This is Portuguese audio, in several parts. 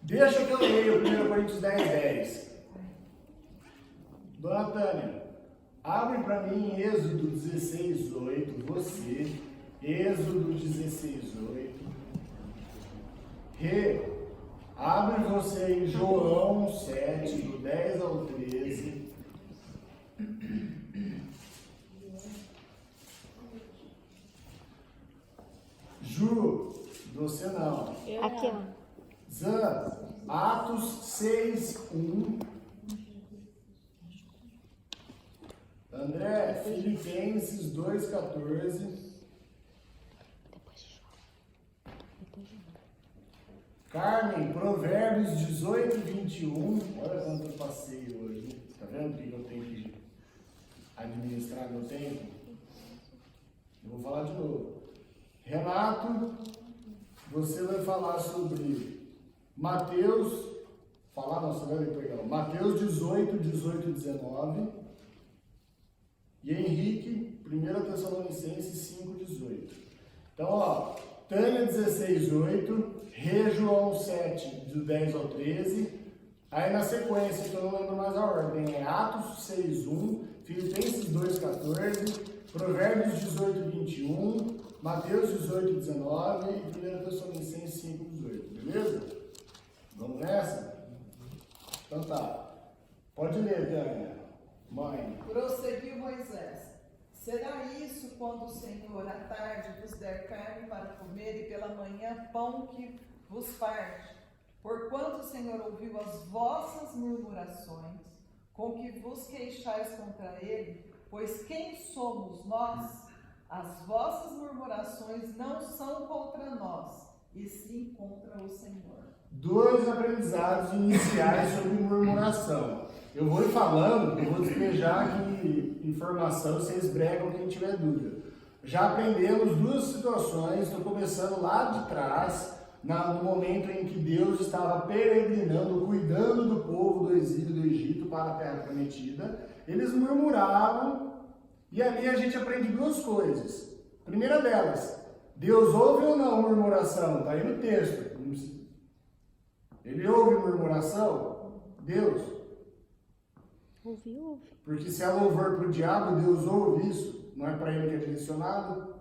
Deixa que eu leio 1 Coríntios 10:10. Dona Tânia, abre para mim Êxodo 16:8. Você, Êxodo 16:8. Abre você em João 7, do 10 ao 13. Ju, você não. Aqui, ó. Zan, Atos 6:1. André, Filipenses 2:14. Carmen, Provérbios 18:21. Olha quanto eu passei hoje. Tá vendo que eu tenho que administrar meu tempo? Eu vou falar de novo. Renato, você vai falar sobre Mateus. Falar, não, você vai ler, perdão. Mateus 18:19. E Henrique, 1 Tessalonicenses 5:18. Então, ó, Tânia 16:8. João 7, do 10 ao 13. Aí na sequência, que eu não lembro mais a ordem, é Atos 6:1, Filipenses 2:14, Provérbios 18:21, Mateus 18:19 e 1 Tessalonicenses 5:18. Beleza? Vamos nessa? Então tá. Pode ler, Tânia. Mãe. Prosseguiu Moisés: será isso quando o Senhor à tarde vos der carne para comer e pela manhã pão que vos farte? Porquanto o Senhor ouviu as vossas murmurações, com que vos queixais contra ele, pois quem somos nós? As vossas murmurações não são contra nós, e sim contra o Senhor. Dois aprendizados iniciais sobre murmuração. Eu vou ir falando, eu vou despejar aqui informação, vocês bregam quem tiver dúvida. Já aprendemos duas situações, estou começando lá de trás, no momento em que Deus estava peregrinando, cuidando do povo do exílio do Egito para a terra prometida. Eles murmuravam, e ali a gente aprende duas coisas. Primeira delas, Deus ouve ou não murmuração? Está aí no texto. Ele ouve murmuração? Deus. Ouve. Porque se é louvor para o diabo, Deus ouve isso. Não é para ele que é direcionado?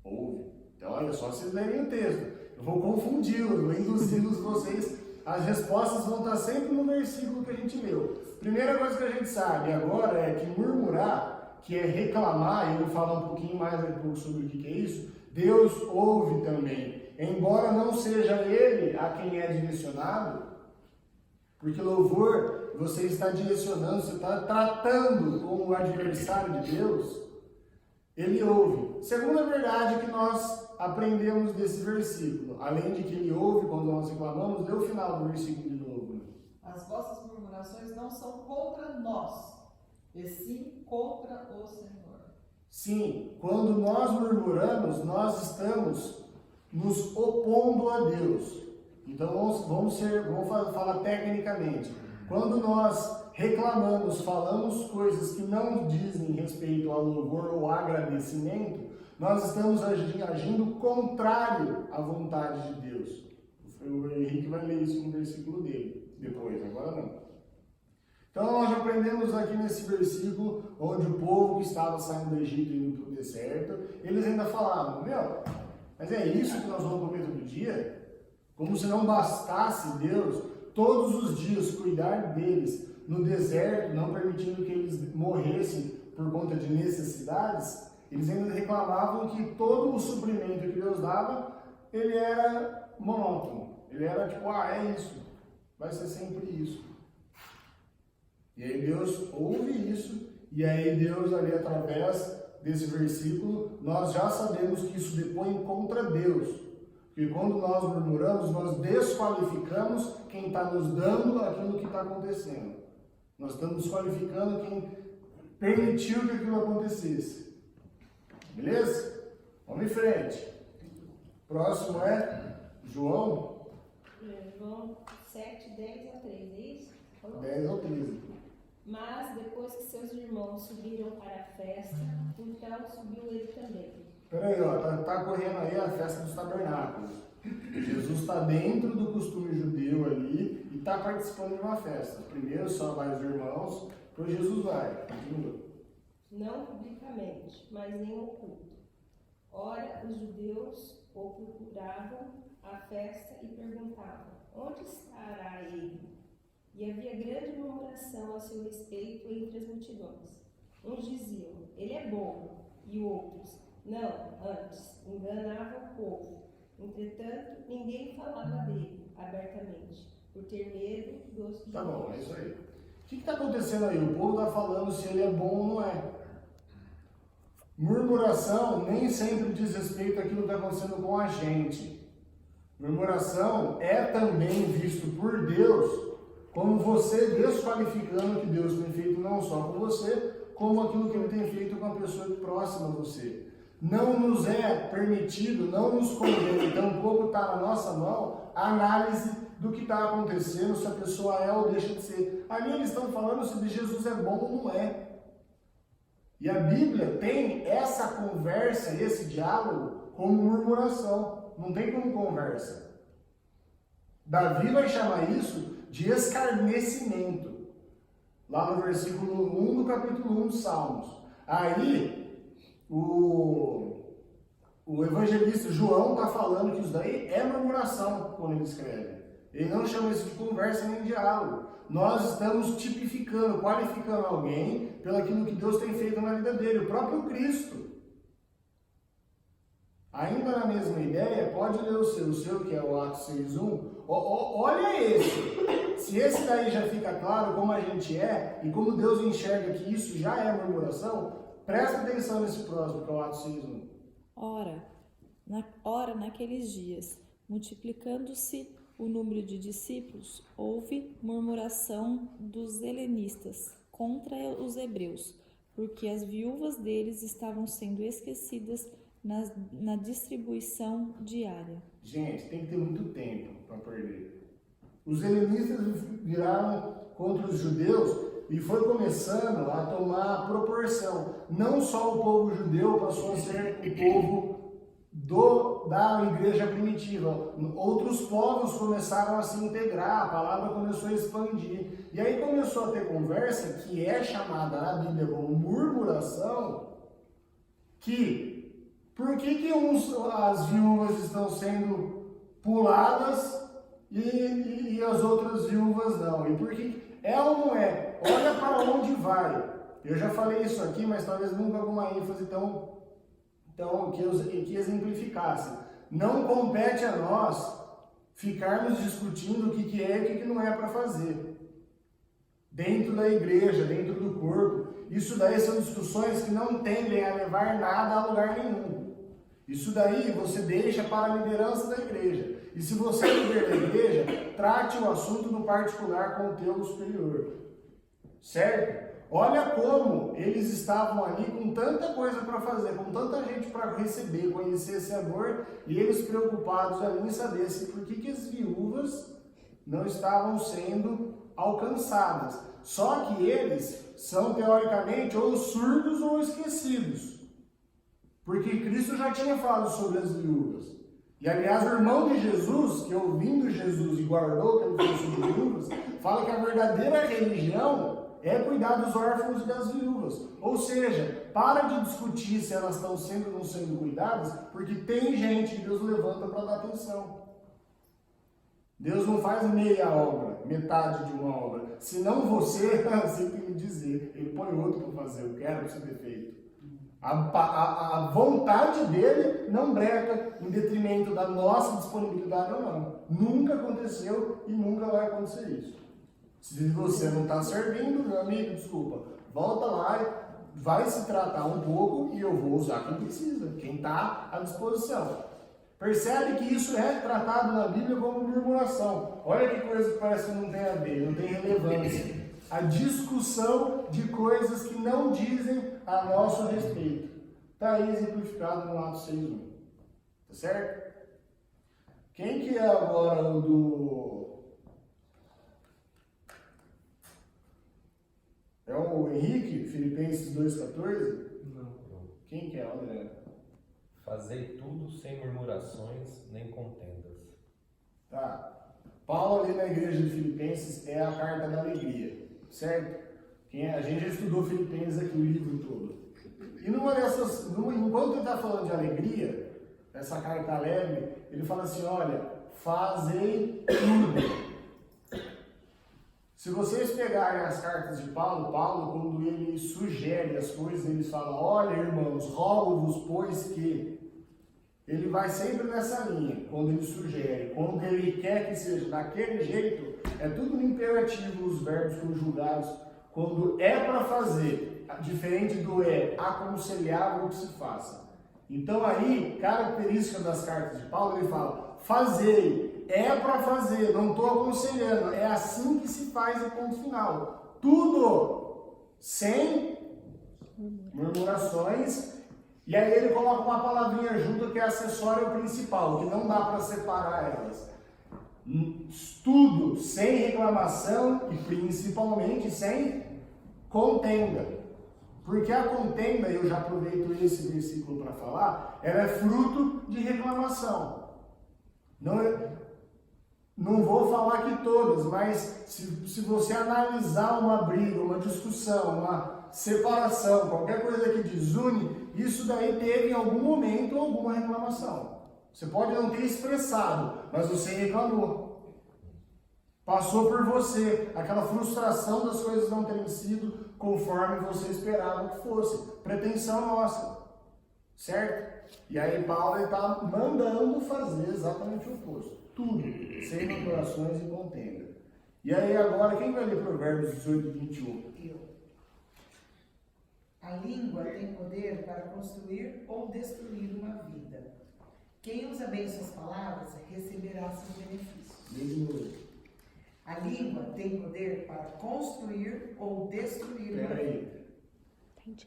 Ouve. Então, olha só, vocês lerem o texto. Eu vou confundi-los, vou induzi-los vocês. As respostas vão estar sempre no versículo que a gente leu. Primeira coisa que a gente sabe agora é que murmurar, que é reclamar, e eu vou falar um pouquinho mais sobre o que é isso, Deus ouve também. Embora não seja ele a quem é direcionado, porque louvor, você está direcionando, você está tratando como o adversário de Deus, ele ouve. Segunda verdade que nós aprendemos desse versículo, além de que ele ouve quando nós reclamamos, dê o final do versículo de novo. As vossas murmurações não são contra nós, e sim contra o Senhor. Sim, quando nós murmuramos, nós estamos nos opondo a Deus. Então vamos falar tecnicamente. Quando nós reclamamos, falamos coisas que não dizem respeito ao louvor ou agradecimento, nós estamos agindo contrário à vontade de Deus. O Henrique vai ler isso no versículo dele depois, agora não. Então nós já aprendemos aqui nesse versículo, onde o povo que estava saindo do Egito e indo para o deserto, eles ainda falavam, mas é isso que nós vamos comer todo dia? Como se não bastasse Deus todos os dias cuidar deles no deserto, não permitindo que eles morressem por conta de necessidades, eles ainda reclamavam que todo o suprimento que Deus dava, ele era monótono. Ele era tipo, é isso, vai ser sempre isso. E aí Deus ouve isso, e aí Deus ali através desse versículo, nós já sabemos que isso depõe contra Deus. Porque quando nós murmuramos, nós desqualificamos quem está nos dando aquilo que está acontecendo. Nós estamos desqualificando quem permitiu que aquilo acontecesse. Beleza? Vamos em frente. Próximo é João. João 7, 10 a 13, é isso? 10 ao 13. Mas depois que seus irmãos subiram para a festa, então subiu ele também. Peraí, tá correndo aí a festa dos tabernáculos. Jesus está dentro do costume judeu ali, ali e está participando de uma festa. Primeiro só vai os irmãos, depois Jesus vai. Continua. Não publicamente, mas em oculto. Ora, os judeus o procuravam à festa e perguntavam: onde estará ele? E havia grande murmuração a seu respeito entre as multidões. Uns diziam: ele é bom, e outros: não, antes, enganava o povo. Entretanto, ninguém falava dele abertamente, por ter medo dos judeus. Tá bom, é isso aí. O que está acontecendo aí? O povo está falando se ele é bom ou não é. Murmuração nem sempre diz respeito àquilo que está acontecendo com a gente. Murmuração é também visto por Deus como você desqualificando o que Deus tem feito não só com você, como aquilo que Ele tem feito com a pessoa próxima a você. Não nos é permitido, não nos convém, tampouco está na nossa mão a análise do que está acontecendo, se a pessoa é ou deixa de ser. Ali eles estão falando se Jesus é bom ou não é. E a Bíblia tem essa conversa, esse diálogo, como murmuração. Não tem como conversa. Davi vai chamar isso de escarnecimento. Lá no versículo 1 do capítulo 1 dos Salmos. Aí, o evangelista João está falando que isso daí é murmuração quando ele escreve. Ele não chama isso de conversa nem de diálogo. Nós estamos tipificando, qualificando alguém pelo aquilo que Deus tem feito na vida dele, o próprio Cristo. Ainda na mesma ideia, pode ler o seu que é o Atos 6.1. Olha esse. Se esse daí já fica claro como a gente é e como Deus enxerga que isso já é murmuração, presta atenção nesse próximo, que é o Atos 6.1. Ora, naqueles dias, multiplicando-se o número de discípulos, houve murmuração dos helenistas contra os hebreus, porque as viúvas deles estavam sendo esquecidas na distribuição diária. Gente, tem que ter muito tempo para perder. Os helenistas viraram contra os judeus e foi começando a tomar proporção. Não só o povo judeu passou a ser o povo da igreja primitiva. Outros povos começaram a se integrar, a palavra começou a expandir. E aí começou a ter conversa que é chamada na Bíblia como murmuração, por que as viúvas estão sendo puladas e as outras viúvas não? E por que é ou não é? Olha para onde vai. Eu já falei isso aqui, mas talvez nunca com uma ênfase que exemplificasse. Não compete a nós ficarmos discutindo o que é e o que não é para fazer. Dentro da igreja, dentro do corpo. Isso daí são discussões que não tendem a levar nada a lugar nenhum. Isso daí você deixa para a liderança da igreja. E se você é líder da igreja, trate o assunto no particular com o teu superior. Certo? Olha como eles estavam ali com tanta coisa para fazer, com tanta gente para receber, conhecer esse amor, e eles preocupados ali em saber por que as viúvas não estavam sendo alcançadas. Só que eles são, teoricamente, ou surdos ou esquecidos. Porque Cristo já tinha falado sobre as viúvas. E, aliás, o irmão de Jesus, que ouvindo Jesus e guardou que ele falou sobre viúvas, fala que a verdadeira religião é cuidar dos órfãos e das viúvas. Ou seja, para de discutir se elas estão sendo ou não sendo cuidadas, porque tem gente que Deus levanta para dar atenção. Deus não faz meia obra, metade de uma obra. Se não você, tem que me dizer, Ele põe outro para fazer, eu quero que você tenha feito. A vontade dele não breca em detrimento da nossa disponibilidade ou não. Nunca aconteceu e nunca vai acontecer isso. Se você não está servindo, meu amigo, desculpa, volta lá, vai se tratar um pouco e eu vou usar quem precisa, quem está à disposição. Percebe que isso é tratado na Bíblia como murmuração. Olha que coisa que parece que não tem a ver, não tem relevância. A discussão de coisas que não dizem a nosso respeito. Está aí exemplificado no Atos 6.1. Tá certo? Quem que é agora o do... É o Henrique, Filipenses 2,14? Não. Quem que é, André? Fazei tudo sem murmurações nem contendas. Tá. Paulo ali na igreja de Filipenses é a carta da alegria, certo? A gente já estudou Filipenses aqui, o livro todo. E enquanto ele está falando de alegria, essa carta alegre, ele fala assim, olha, fazei tudo. Se vocês pegarem as cartas de Paulo, quando ele sugere as coisas, ele fala, olha irmãos, rogo-vos, pois que... Ele vai sempre nessa linha, quando ele sugere, quando ele quer que seja daquele jeito, é tudo no imperativo, os verbos conjugados, quando é para fazer, diferente do é aconselhável que se faça. Então aí, característica das cartas de Paulo, ele fala, fazei, é para fazer, não estou aconselhando, é assim que se faz e ponto final. Tudo sem murmurações. E aí ele coloca uma palavrinha junto que é acessório principal, que não dá para separar elas. Tudo sem reclamação e principalmente sem contenda. Porque a contenda, eu já aproveito esse versículo para falar, ela é fruto de reclamação. Não vou falar aqui todas, mas se você analisar uma briga, uma discussão, uma separação, qualquer coisa que desune, isso daí teve em algum momento alguma reclamação. Você pode não ter expressado, mas você reclamou. Passou por você aquela frustração das coisas não terem sido conforme você esperava que fosse. Pretensão nossa. Certo? E aí Paulo está mandando fazer exatamente o oposto. Tudo, sem murmurações e contenda. E aí agora, quem vai ler Provérbios 18 e 21? Eu. A língua tem poder para construir ou destruir uma vida. Quem usa bem suas palavras receberá seus benefícios. Mesmo. A língua tem poder para construir ou destruir uma vida. Peraí.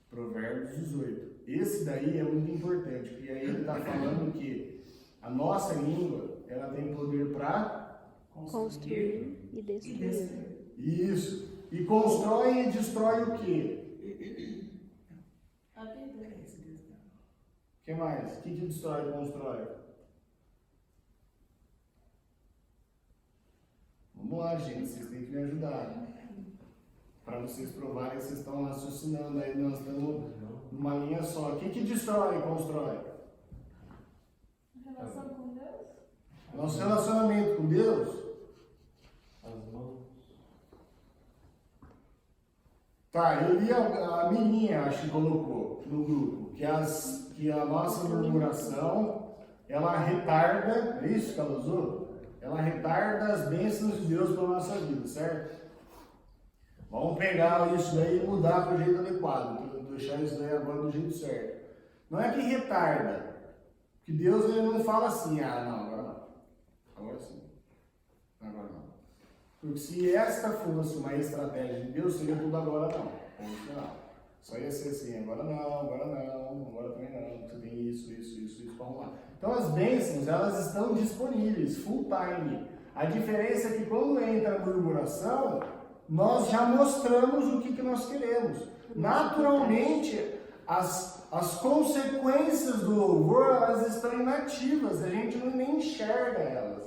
Provérbios 18. Esse daí é muito importante, porque aí ele está falando que a nossa língua, ela tem poder para construir e destruir. Isso. E constrói e destrói o quê? A vida é esse. O que mais? O que destrói e constrói? Vamos lá, gente, vocês têm que me ajudar. Para vocês provarem que vocês estão raciocinando aí, nós estamos numa linha só. O que destrói e constrói? Relação com Deus? Nosso relacionamento com Deus? As mãos. Tá, eu li a Mirinha, acho que colocou no grupo, que a nossa murmuração, ela retarda, é isso que ela usou? Ela retarda as bênçãos de Deus para a nossa vida, certo? Vamos pegar isso daí e mudar para o jeito adequado, deixar isso daí agora do jeito certo. Não é que retarda, que Deus ele não fala assim, não, agora não. Agora sim. Agora não. Porque se esta fosse uma estratégia de Deus, seria tudo agora não. Ponto final. Só ia ser assim, agora também não, você tem isso para arrumar. Então as bênçãos, elas estão disponíveis, full time. A diferença é que quando entra a murmuração, nós já mostramos o que nós queremos. Naturalmente, as consequências do louvor, elas estão inativas, a gente nem enxerga elas.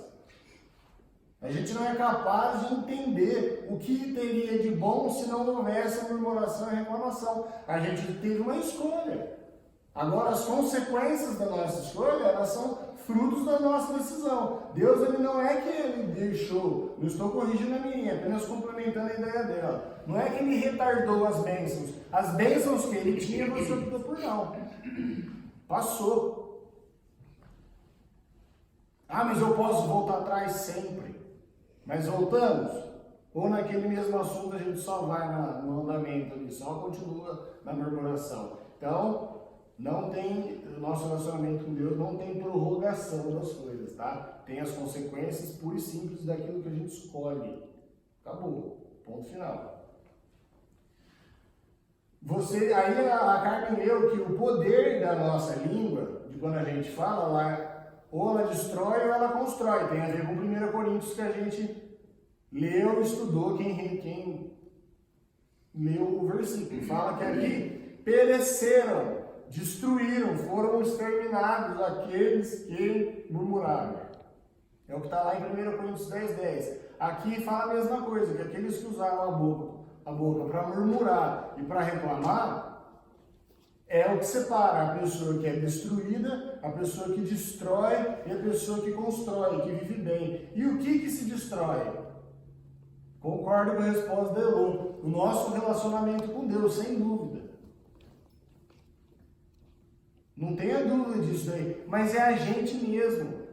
A gente não é capaz de entender o que teria de bom se não houvesse a murmuração e reclamação. A gente teve uma escolha. Agora, as consequências da nossa escolha, elas são frutos da nossa decisão. Deus, ele não é que ele deixou, não estou corrigindo a minha, apenas complementando a ideia dela. Não é que ele retardou as bênçãos que ele tinha, você optou por não. Passou. Mas eu posso voltar atrás sempre. Mas voltamos? Ou naquele mesmo assunto a gente só vai no andamento ali, só continua na murmuração. Então, não tem, o nosso relacionamento com Deus não tem prorrogação das coisas, tá? Tem as consequências pura e simples daquilo que a gente escolhe. Acabou. Ponto final. Aí a Carmen leu que o poder da nossa língua, de quando a gente fala, ou ela destrói ou ela constrói. Tem a ver com 1 Coríntios que a gente leu, estudou, quem leu o versículo. Fala que ali pereceram, destruíram, foram exterminados aqueles que murmuraram. É o que está lá em 1 Coríntios 10:10. Aqui fala a mesma coisa, que aqueles que usaram a boca para murmurar e para reclamar, é o que separa a pessoa que é destruída, a pessoa que destrói e a pessoa que constrói, que vive bem. E o que se destrói? Concordo com a resposta da Elô. O nosso relacionamento com Deus, sem dúvida. Não tenha dúvida disso aí. Mas é a gente mesmo.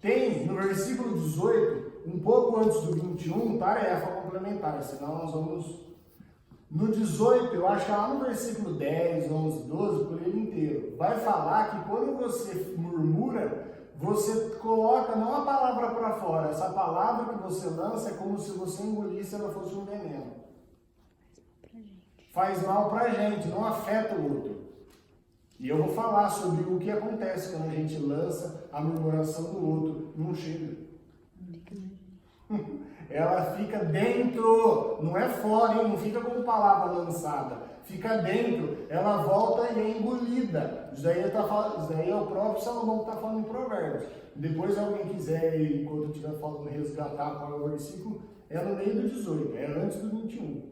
Tem, no versículo 18, um pouco antes do 21, tarefa complementar, senão nós vamos... No 18, eu acho que lá no versículo 10, 11, 12, por ele inteiro, vai falar que quando você murmura, você coloca não a palavra para fora, essa palavra que você lança é como se você engolisse ela fosse um veneno. Faz mal pra gente, não afeta o outro. E eu vou falar sobre o que acontece quando a gente lança a murmuração do outro. Não chega. Ela fica dentro, não é fora, hein? Não fica como palavra lançada. Fica dentro, ela volta e é engolida. Isso daí é o próprio Salomão que está falando em Provérbios. Depois, se alguém quiser, enquanto eu estiver falando, resgatar para o versículo, é no meio do 18, é antes do 21.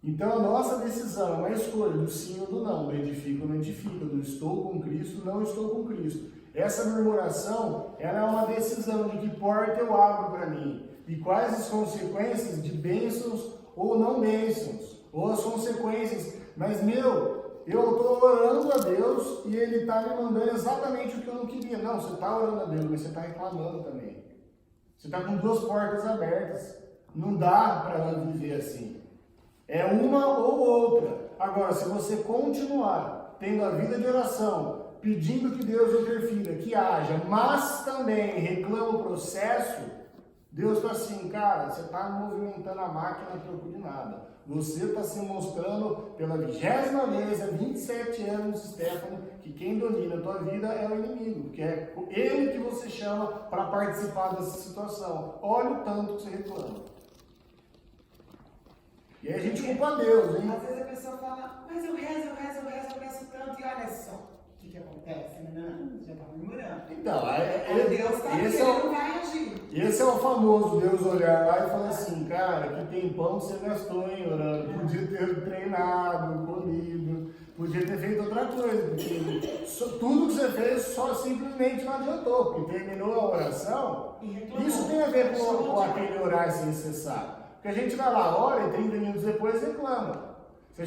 Então, a nossa decisão é uma escolha do sim ou do não, do edifica ou não edifica, do estou com Cristo, não estou com Cristo. Essa murmuração, ela é uma decisão de que porta eu abro para mim e quais as consequências de bênçãos ou não bênçãos, ou as consequências. Mas, eu estou orando a Deus e Ele está me mandando exatamente o que eu não queria. Não, você está orando a Deus, mas você está reclamando também. Você está com duas portas abertas. Não dá para viver assim. É uma ou outra. Agora, se você continuar tendo a vida de oração, pedindo que Deus interfira, que haja, mas também reclama o processo, Deus está assim, cara, você está movimentando a máquina a troco de nada. Você está se mostrando pela 20ª vez, há 27 anos, Stefano, que quem domina a tua vida é o inimigo, que é ele que você chama para participar dessa situação. Olha o tanto que você reclama. E aí a gente culpa Deus, hein? Às vezes a pessoa fala, mas eu rezo tanto, e olha só o que acontece, né? Já está murmurando. Então, Deus está aqui, ele não vai agir. Esse é o famoso Deus olhar lá e falar assim, cara, que tempão você gastou, hein, orando. Podia ter treinado, comido, podia ter feito outra coisa, porque tudo que você fez só simplesmente não adiantou, porque terminou a oração. Isso tem a ver com aquele orar sem cessar. Porque a gente vai lá, ora e 30 minutos depois reclama. Se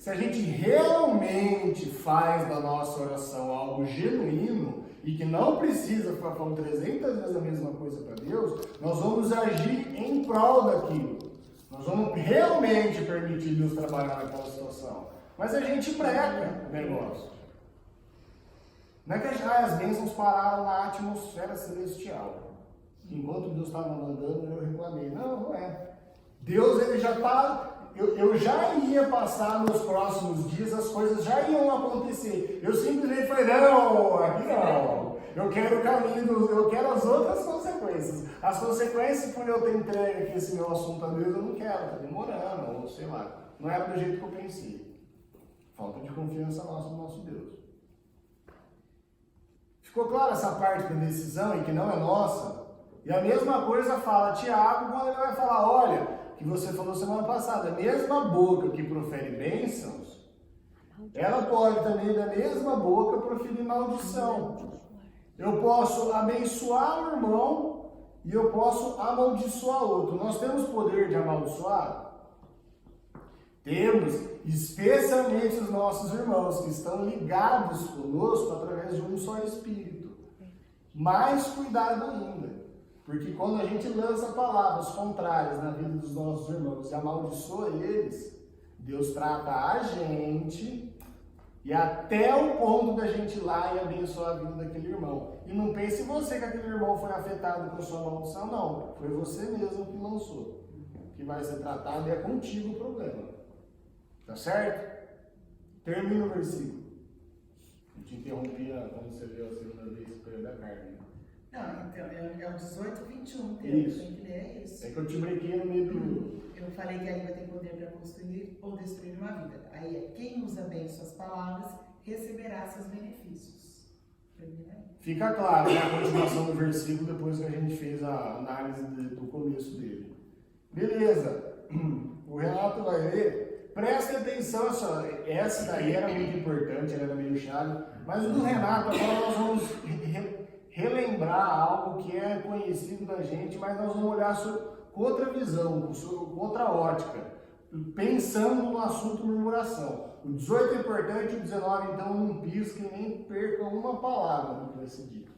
a gente realmente faz da nossa oração algo genuíno e que não precisa ficar falando 300 vezes a mesma coisa para Deus, nós vamos agir em prol daquilo. Nós vamos realmente permitir Deus trabalhar naquela situação. Mas a gente breca o negócio. Não é que as bênçãos pararam na atmosfera celestial. Enquanto Deus estava mandando, eu reclamei. Não, não é. Deus, ele já está... Eu já ia passar nos próximos dias, as coisas já iam acontecer. Eu simplesmente falei, não, aqui não. Eu quero o caminho, eu quero as outras consequências. As consequências, por eu ter entregue aqui esse meu assunto a Deus, eu não quero, está demorando, ou sei lá. Não era do jeito que eu pensei. Falta de confiança nossa no nosso Deus. Ficou clara essa parte da decisão e que não é nossa? E a mesma coisa fala Tiago quando ele vai falar, olha, que você falou semana passada, a mesma boca que profere bênçãos, ela pode também da mesma boca proferir maldição. Eu posso abençoar o irmão e eu posso amaldiçoar outro. Nós temos poder de amaldiçoar? Temos, especialmente os nossos irmãos que estão ligados conosco através de um só Espírito. Mais cuidado ainda. Porque quando a gente lança palavras contrárias na vida dos nossos irmãos e amaldiçoa eles, Deus trata a gente e até o ponto da gente ir lá e abençoar a vida daquele irmão. E não pense você que aquele irmão foi afetado com a sua maldição, não. Foi você mesmo que lançou. Que vai ser tratado e é contigo o problema. Tá certo? Termina o versículo. Eu te interrompi quando você veio a segunda vez pelo da carne. Não, então, é o 18, 21, Isso. tem que ler isso. É que eu te brequei no meio do... Eu falei que a língua tem poder para construir ou destruir uma vida. Aí é quem usa bem suas palavras receberá seus benefícios. Fica claro, né, a continuação do versículo depois que a gente fez a análise do começo dele. Beleza. O Renato vai ler. Presta atenção, só. Essa daí era muito importante, ela era meio chave. Mas o do Renato, agora nós vamos relembrar algo que é conhecido da gente, mas nós vamos olhar com outra visão, com outra ótica, pensando no assunto murmuração. O 18 é importante, o 19 então não pisca e nem perca uma palavra do que vai ser dito.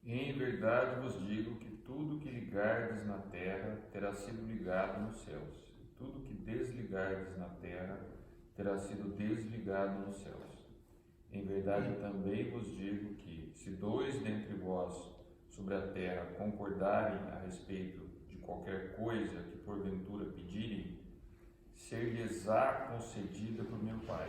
Em verdade vos digo que tudo que ligardes na terra terá sido ligado nos céus, e tudo que desligardes na terra terá sido desligado nos céus. Em verdade também vos digo que, se dois dentre vós sobre a terra concordarem a respeito de qualquer coisa que porventura pedirem, ser-lhes-á concedida por meu Pai,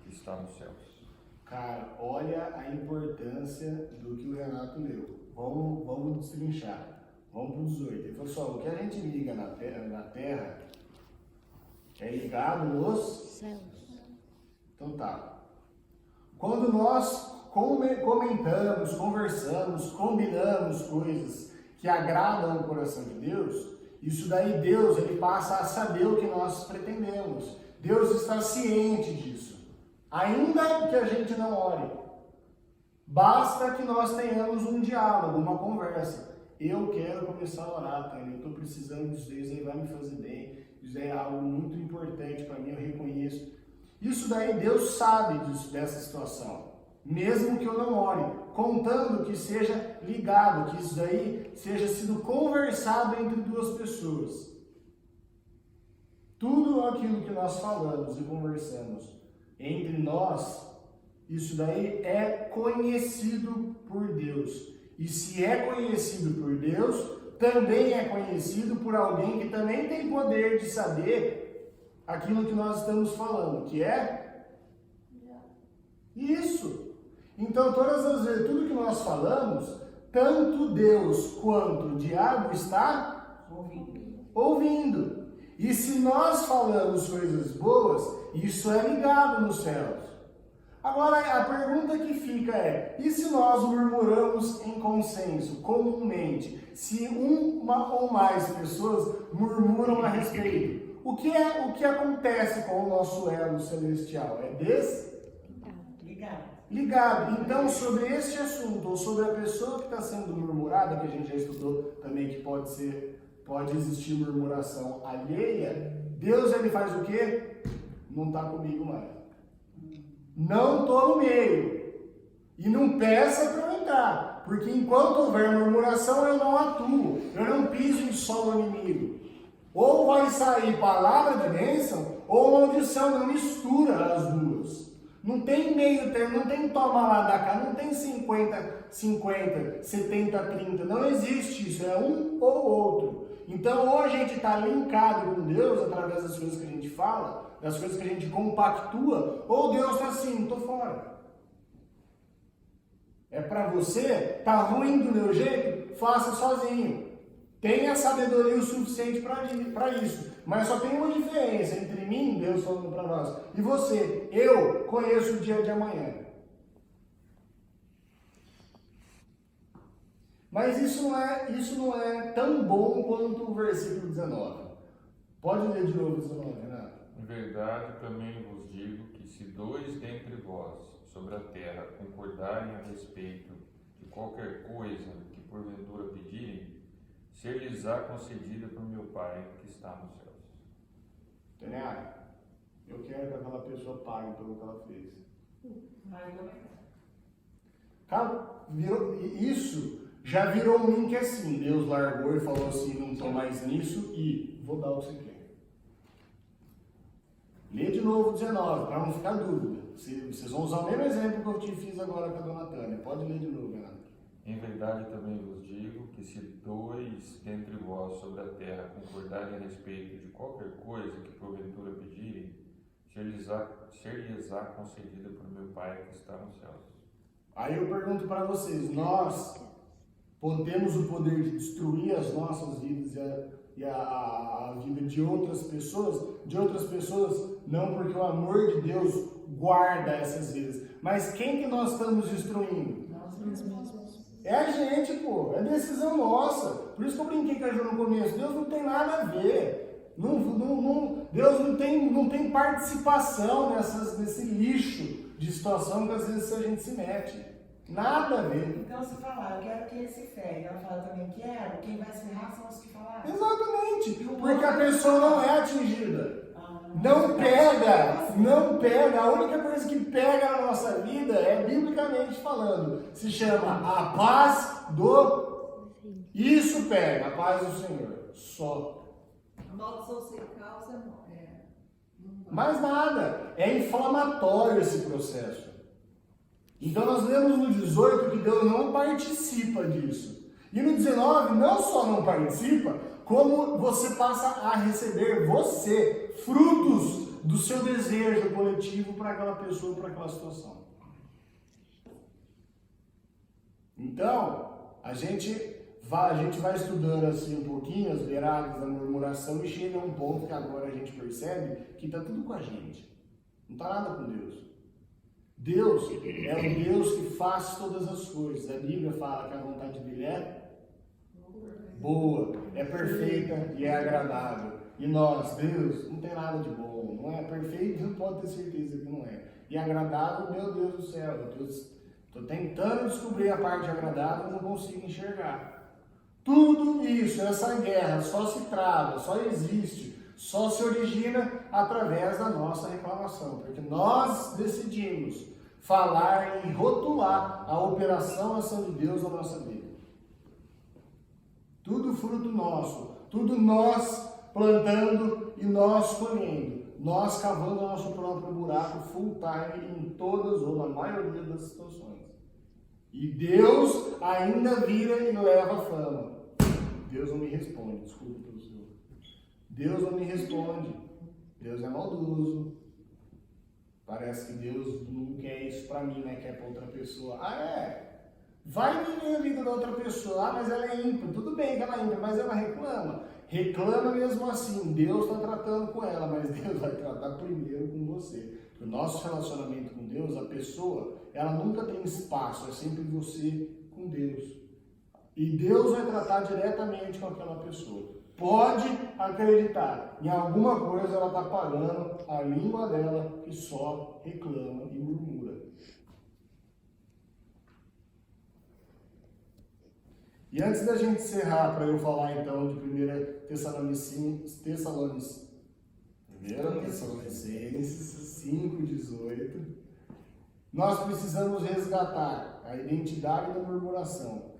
que está nos céus. Cara, olha a importância do que o Renato leu. Vamos destrinchar. Vamos para o 18. Ele falou só, o que a gente liga na terra é ligado nos Céus. Então tá. Quando nós comentamos, conversamos, combinamos coisas que agradam o coração de Deus, isso daí Deus ele passa a saber o que nós pretendemos. Deus está ciente disso. Ainda que a gente não ore. Basta que nós tenhamos um diálogo, uma conversa. Eu quero começar a orar, Tânia. Eu estou precisando disso aí vai me fazer bem. Isso é algo muito importante para mim, eu reconheço. Isso daí Deus sabe dessa situação, mesmo que eu não ore, contando que seja ligado, que isso daí seja sido conversado entre duas pessoas. Tudo aquilo que nós falamos e conversamos entre nós, isso daí é conhecido por Deus. E se é conhecido por Deus, também é conhecido por alguém que também tem poder de saber aquilo que nós estamos falando, que é isso. Então, todas as vezes, tudo que nós falamos, tanto Deus quanto o diabo está ouvindo. E se nós falamos coisas boas, isso é ligado nos céus. Agora, a pergunta que fica é, e se nós murmuramos em consenso, comumente, se uma ou mais pessoas murmuram a respeito? O que acontece com o nosso elo celestial? É ligado. Então, sobre este assunto, ou sobre a pessoa que está sendo murmurada, que a gente já estudou também que pode existir murmuração alheia, Deus ele faz o quê? Não está comigo mais. Não estou no meio. E não peça para eu entrar, porque enquanto houver murmuração eu não atuo, eu não piso em solo inimigo. Ou vai sair palavra de bênção, ou maldição, não mistura as duas. Não tem meio termo, não tem toma lá da cá, não tem 50, 70, 30, não existe isso, é um ou outro. Então, ou a gente está linkado com Deus através das coisas que a gente fala, das coisas que a gente compactua, ou Deus está assim, estou fora. É para você, tá ruim do meu jeito, faça sozinho. Tenha sabedoria o suficiente para isso. Mas só tem uma diferença entre mim, Deus falando para nós, e você. Eu conheço o dia de amanhã. Mas isso não é tão bom quanto o versículo 19. Pode ler de novo o 19, Renato. Em verdade também vos digo que se dois dentre vós sobre a terra concordarem a respeito de qualquer coisa que porventura pedirem, ser-lhes-á concedida por meu Pai que está nos céus. Tânia, eu quero que aquela pessoa pague pelo que ela fez. Cara, isso já virou um link assim. Deus largou e falou assim, não estou mais nisso e vou dar o que você quer. Lê de novo 19, para não ficar dúvida. Vocês vão usar o mesmo exemplo que eu te fiz agora com a dona Tânia. Pode ler de novo, Renato. Em verdade também vos digo que se dois dentre vós sobre a terra concordarem a respeito de qualquer coisa que porventura pedirem, ser-lhes-á concedida por meu Pai que está nos céus. Aí eu pergunto para vocês, nós temos o poder de destruir as nossas vidas e a vida de outras pessoas? De outras pessoas, não, porque o amor de Deus guarda essas vidas. Mas quem que nós estamos destruindo? Nós mesmos. É a gente, pô. É decisão nossa. Por isso que eu brinquei com a Ju no começo. Deus não tem nada a ver. Deus não tem participação nesse lixo de situação que às vezes a gente se mete. Nada a ver. Então, se falar, eu quero que ele se ferre, ela fala também, quero, quem vai se ferrar são os que falaram. Exatamente. Porque a pessoa não é atingida. Não pega. A única coisa que pega na nossa vida é, biblicamente falando, se chama a paz do... Isso pega, a paz do Senhor. Só. A maldição sem causa não vai. Mais nada. É inflamatório esse processo. Então nós lemos no 18 que Deus não participa disso. E no 19, não só não participa, como você passa a receber frutos do seu desejo coletivo para aquela pessoa, para aquela situação. Então, a gente vai estudando assim um pouquinho as beiradas da murmuração e chega a um ponto que agora a gente percebe que está tudo com a gente. Não está nada com Deus. Deus é o Deus que faz todas as coisas. A Bíblia fala que a vontade dele é boa, é perfeita e é agradável. E nós, Deus, não tem nada de bom, não é perfeito, não pode ter certeza que não é. E agradável, meu Deus do céu, estou tentando descobrir a parte agradável, não consigo enxergar. Tudo isso, essa guerra, só se trava, só existe, só se origina através da nossa reclamação, porque nós decidimos falar e rotular a operação, a ação de Deus na nossa vida. Tudo fruto nosso, tudo nós plantando e nós colhendo, nós cavando o nosso próprio buraco full time em todas ou na maioria das situações. E Deus ainda vira e leva a fama. Deus não me responde, desculpa pelo senhor. Deus não me responde. Deus é maldoso. Parece que Deus não quer isso pra mim, né? Quer pra outra pessoa. Ah, é? Vai viver a vida da outra pessoa. Ah, mas ela é ímpia. Tudo bem que ela é ímpia, mas ela reclama. Reclama mesmo assim. Deus está tratando com ela, mas Deus vai tratar primeiro com você. Porque o nosso relacionamento com Deus, a pessoa, ela nunca tem espaço. É sempre você com Deus. E Deus vai tratar diretamente com aquela pessoa. Pode acreditar, em alguma coisa ela está pagando a língua dela que só reclama e murmura. E antes da gente encerrar, para eu falar então de 1 Tessalonicenses 5,18, nós precisamos resgatar a identidade da murmuração.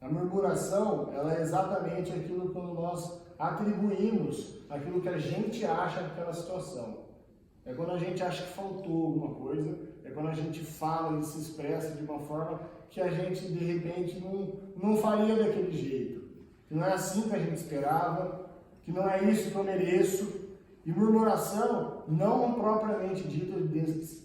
A murmuração, ela é exatamente aquilo que nós atribuímos, aquilo que a gente acha daquela situação. É quando a gente acha que faltou alguma coisa, é quando a gente fala e se expressa de uma forma que a gente, de repente, não faria daquele jeito. Que não é assim que a gente esperava, que não é isso que eu mereço. E murmuração, não propriamente dita,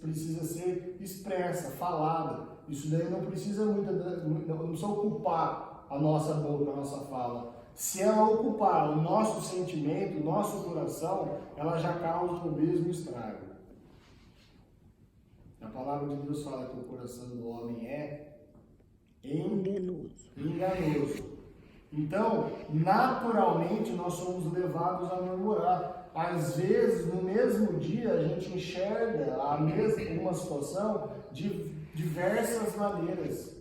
precisa ser expressa, falada. Isso daí não precisa não precisa ocupar a nossa boca, a nossa fala. Se ela ocupar o nosso sentimento, o nosso coração, ela já causa o mesmo estrago. A palavra de Deus fala que o coração do homem é enganoso. Então, naturalmente, nós somos levados a murmurar. Às vezes, no mesmo dia, a gente enxerga uma situação de diversas maneiras.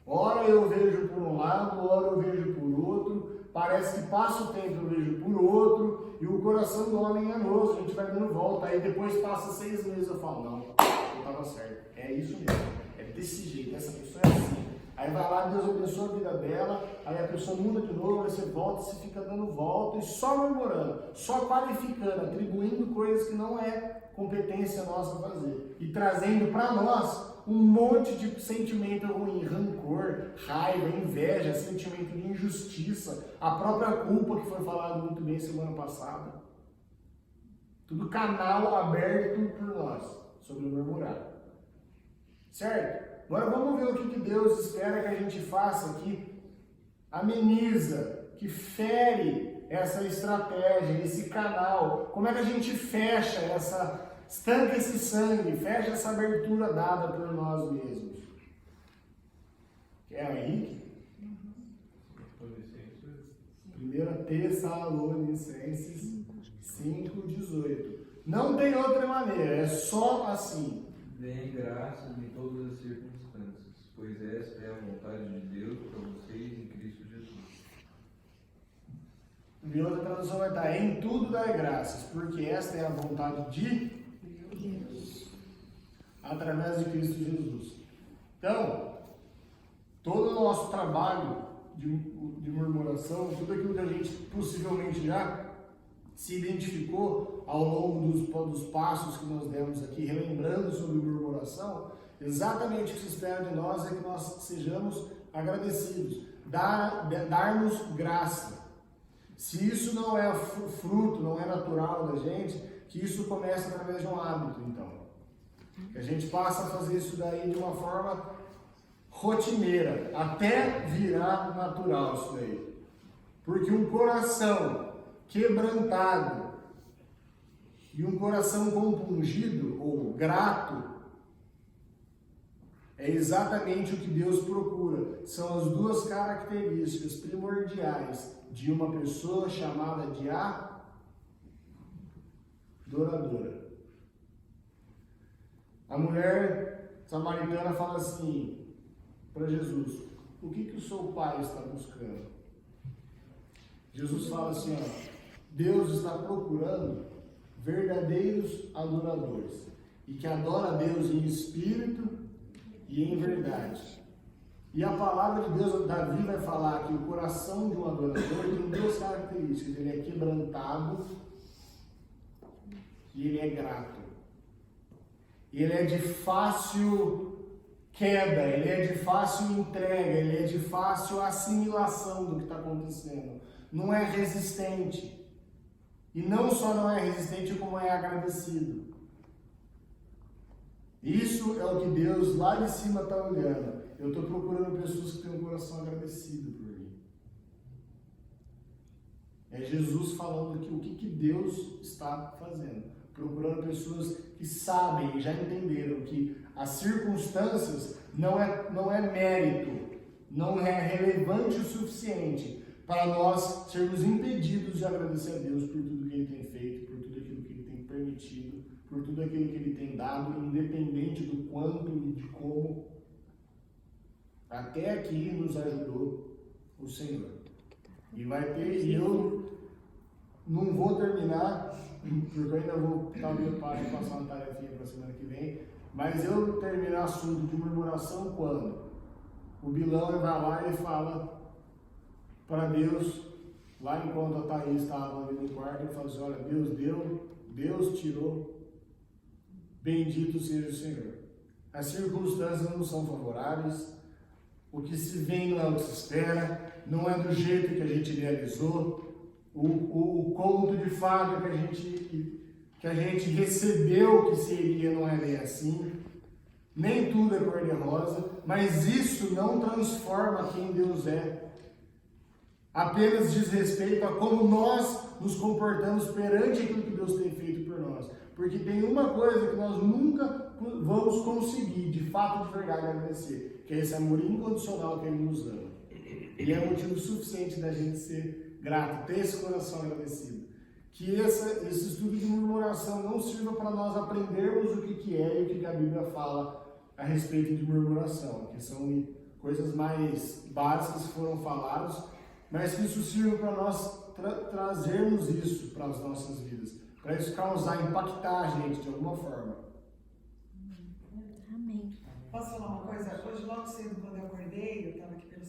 Ora eu vejo por um lado, ora eu vejo por outro. Parece que passa o tempo eu vejo por outro. E o coração do homem é enganoso, a gente vai dando volta. Aí depois passa 6 meses eu falo, não, eu estava certo. É isso mesmo, é desse jeito, essa pessoa é assim. Aí vai lá, Deus abençoa a vida dela, aí a pessoa muda de novo, aí você volta, você fica dando volta e só murmurando, só qualificando, atribuindo coisas que não é competência nossa fazer. E trazendo para nós um monte de sentimento ruim, rancor, raiva, inveja, sentimento de injustiça, a própria culpa que foi falado muito bem semana passada. Tudo canal aberto por nós, sobre murmurar. Certo? Agora vamos ver o que Deus espera que a gente faça, que ameniza, que fere essa estratégia, esse canal. Como é que a gente fecha estanca esse sangue, fecha essa abertura dada por nós mesmos. Quer o Henrique? 1 Tessalonicenses 5,18. Não tem outra maneira, é só assim. Deem graças em todas as circunstâncias, pois esta é a vontade de Deus para vocês em Cristo Jesus. E outra tradução vai estar: em tudo dai graças, porque esta é a vontade de Deus, através de Cristo Jesus. Então, todo o nosso trabalho de murmuração, tudo aquilo que a gente possivelmente já se identificou ao longo dos passos que nós demos aqui, relembrando sobre murmuração, exatamente o que se espera de nós é que nós sejamos agradecidos, darmos graça. Se isso não é fruto, não é natural da gente, que isso comece através de um hábito, então. Que a gente passa a fazer isso daí de uma forma rotineira, até virar natural isso daí. Porque um coração quebrantado e um coração compungido ou grato é exatamente o que Deus procura. São as duas características primordiais de uma pessoa chamada de adoradora. A mulher samaritana fala assim para Jesus: o que o seu pai está buscando? Jesus fala assim, ó: Deus está procurando verdadeiros adoradores e que adora a Deus em espírito e em verdade. E a palavra de Deus, Davi vai falar que o coração de um adorador tem duas características: ele é quebrantado e ele é grato. Ele é de fácil queda, ele é de fácil entrega, ele é de fácil assimilação do que está acontecendo. Não é resistente. E não só não é resistente, como é agradecido. Isso é o que Deus lá de cima está olhando. Eu estou procurando pessoas que têm um coração agradecido por mim. É Jesus falando que o que Deus está fazendo. Procurando pessoas que sabem, já entenderam que as circunstâncias não é mérito, não é relevante o suficiente para nós sermos impedidos de agradecer a Deus por tudo que Ele tem feito, por tudo aquilo que Ele tem permitido, por tudo aquilo que Ele tem dado, independente do quanto e de como. Até aqui nos ajudou o Senhor. E vai ter, e eu não vou terminar, porque eu ainda vou dar o meu pai e passar uma tarefinha para a semana que vem, mas eu terminar assunto de murmuração quando o Bilão vai lá e fala para Deus, lá enquanto a Thaís estava ali no quarto, ele fala assim: olha, Deus deu, Deus tirou, bendito seja o Senhor. As circunstâncias não são favoráveis, o que se vem não é o que se espera, não é do jeito que a gente idealizou, o conto de fada que a gente recebeu que seria não é bem assim, nem tudo é cor-de-rosa, mas isso não transforma quem Deus é. Apenas diz respeito a como nós nos comportamos perante aquilo que Deus tem feito por nós. Porque tem uma coisa que nós nunca vamos conseguir, de fato, de verdade, agradecer, que é esse amor incondicional que Ele nos ama. E é motivo suficiente da gente ser grato, ter esse coração agradecido. Que esse estudo de murmuração não sirva para nós aprendermos o que é e o que a Bíblia fala a respeito de murmuração, que são coisas mais básicas que foram faladas, mas que isso sirva para nós trazermos isso para as nossas vidas, para isso causar, impactar a gente de alguma forma. Amém. Posso falar uma coisa? Hoje, logo cedo, quando eu acordei, eu estava